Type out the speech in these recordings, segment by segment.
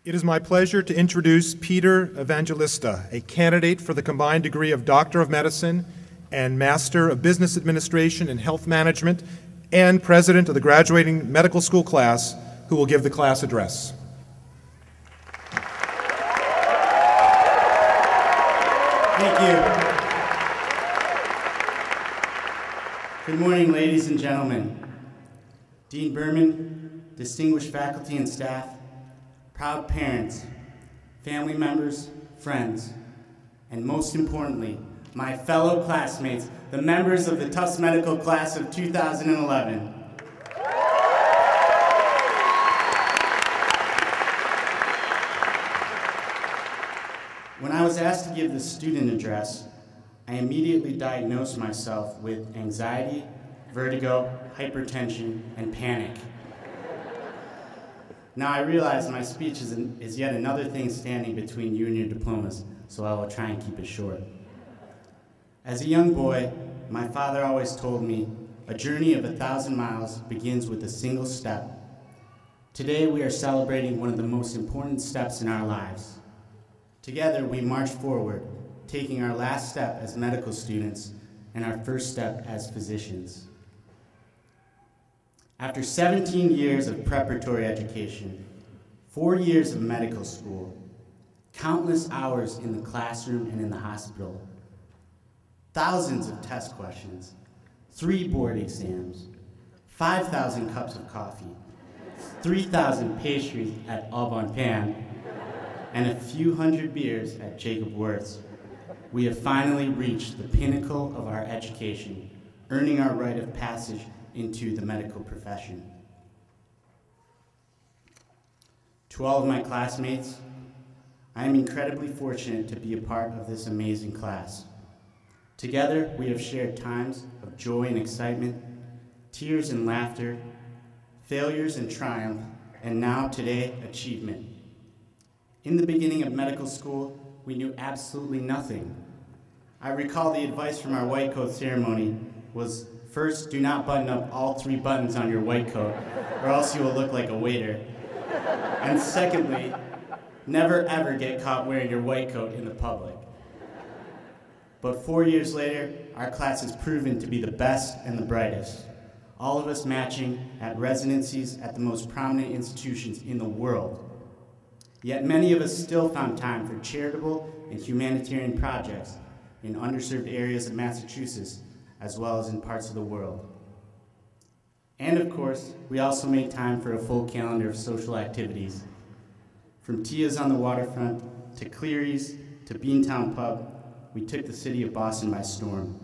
It is my pleasure to introduce Peter Evangelista, a candidate for the combined degree of Doctor of Medicine and Master of Business Administration and Health Management, and President of the graduating medical school class, who will give the class address. Thank you. Good morning, ladies and gentlemen. Dean Berman, distinguished faculty and staff, proud parents, family members, friends, and most importantly, my fellow classmates, the members of the Tufts Medical Class of 2011. When I was asked to give the student address, I immediately diagnosed myself with anxiety, vertigo, hypertension, and panic. Now I realize my speech is yet another thing standing between you and your diplomas, so I will try and keep it short. As a young boy, my father always told me, a journey of 1,000 miles begins with a single step. Today we are celebrating one of the most important steps in our lives. Together we march forward, taking our last step as medical students and our first step as physicians. After 17 years of preparatory education, 4 years of medical school, countless hours in the classroom and in the hospital, thousands of test questions, 3 board exams, 5,000 cups of coffee, 3,000 pastries at Au Bon Pain, and a few hundred beers at Jacob Wirth's, we have finally reached the pinnacle of our education, earning our rite of passage into the medical profession. To all of my classmates, I am incredibly fortunate to be a part of this amazing class. Together, we have shared times of joy and excitement, tears and laughter, failures and triumph, and now today, achievement. In the beginning of medical school, we knew absolutely nothing. I recall the advice from our white coat ceremony was, first, do not button up all 3 buttons on your white coat, or else you will look like a waiter. And secondly, never ever get caught wearing your white coat in the public. But 4 years later, our class has proven to be the best and the brightest, all of us matching at residencies at the most prominent institutions in the world. Yet many of us still found time for charitable and humanitarian projects in underserved areas of Massachusetts, as well as in parts of the world. And of course, we also made time for a full calendar of social activities. From Tia's on the waterfront, to Cleary's, to Beantown Pub, we took the city of Boston by storm.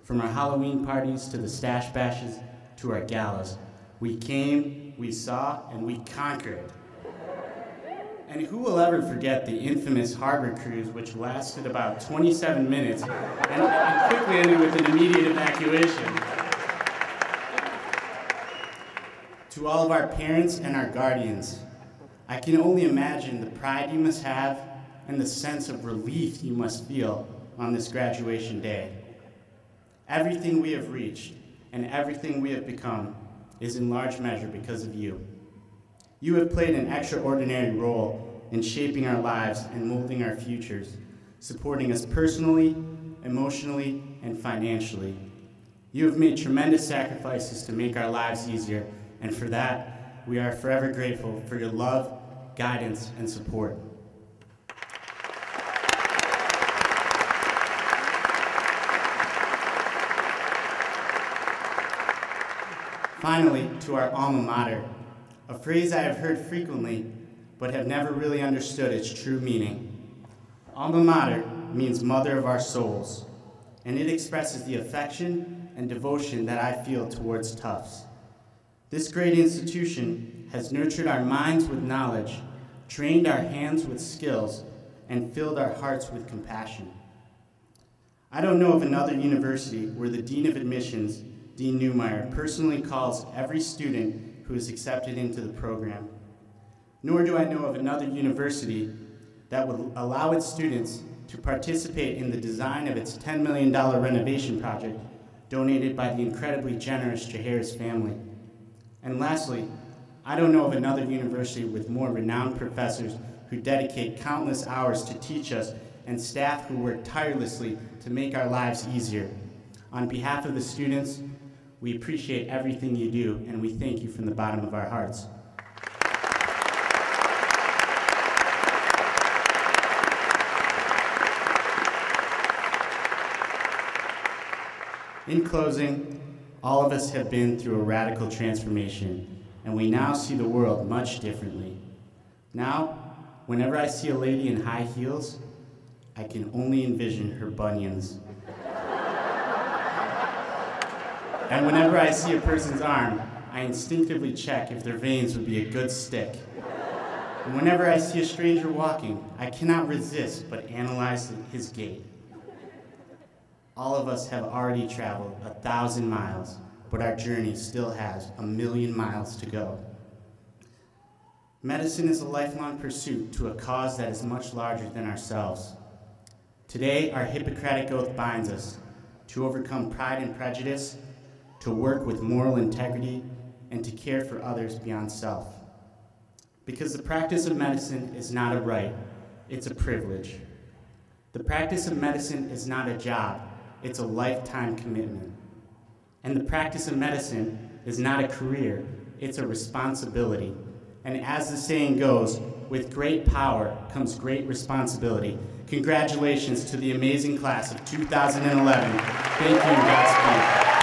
From our Halloween parties to the stash bashes to our galas, we came, we saw, and we conquered. And who will ever forget the infamous harbor cruise, which lasted about 27 minutes and quickly ended with an immediate evacuation. To all of our parents and our guardians, I can only imagine the pride you must have and the sense of relief you must feel on this graduation day. Everything we have reached and everything we have become is in large measure because of you. You have played an extraordinary role in shaping our lives and molding our futures, supporting us personally, emotionally, and financially. You have made tremendous sacrifices to make our lives easier, and for that, we are forever grateful for your love, guidance, and support. Finally, to our alma mater, a phrase I have heard frequently, but have never really understood its true meaning. Alma mater means mother of our souls, and it expresses the affection and devotion that I feel towards Tufts. This great institution has nurtured our minds with knowledge, trained our hands with skills, and filled our hearts with compassion. I don't know of another university where the Dean of Admissions, Dean Newmeyer, personally calls every student who is accepted into the program. Nor do I know of another university that would allow its students to participate in the design of its $10 million renovation project donated by the incredibly generous Jaharis family. And lastly, I don't know of another university with more renowned professors who dedicate countless hours to teach us and staff who work tirelessly to make our lives easier. On behalf of the students, we appreciate everything you do, and we thank you from the bottom of our hearts. In closing, all of us have been through a radical transformation, and we now see the world much differently. Now, whenever I see a lady in high heels, I can only envision her bunions. And whenever I see a person's arm, I instinctively check if their veins would be a good stick. And whenever I see a stranger walking, I cannot resist but analyze his gait. All of us have already traveled 1,000 miles, but our journey still has 1,000,000 miles to go. Medicine is a lifelong pursuit to a cause that is much larger than ourselves. Today, our Hippocratic Oath binds us to overcome pride and prejudice, to work with moral integrity, and to care for others beyond self. Because the practice of medicine is not a right, it's a privilege. The practice of medicine is not a job, it's a lifetime commitment. And the practice of medicine is not a career, it's a responsibility. And as the saying goes, with great power comes great responsibility. Congratulations to the amazing class of 2011. Thank you and Godspeed.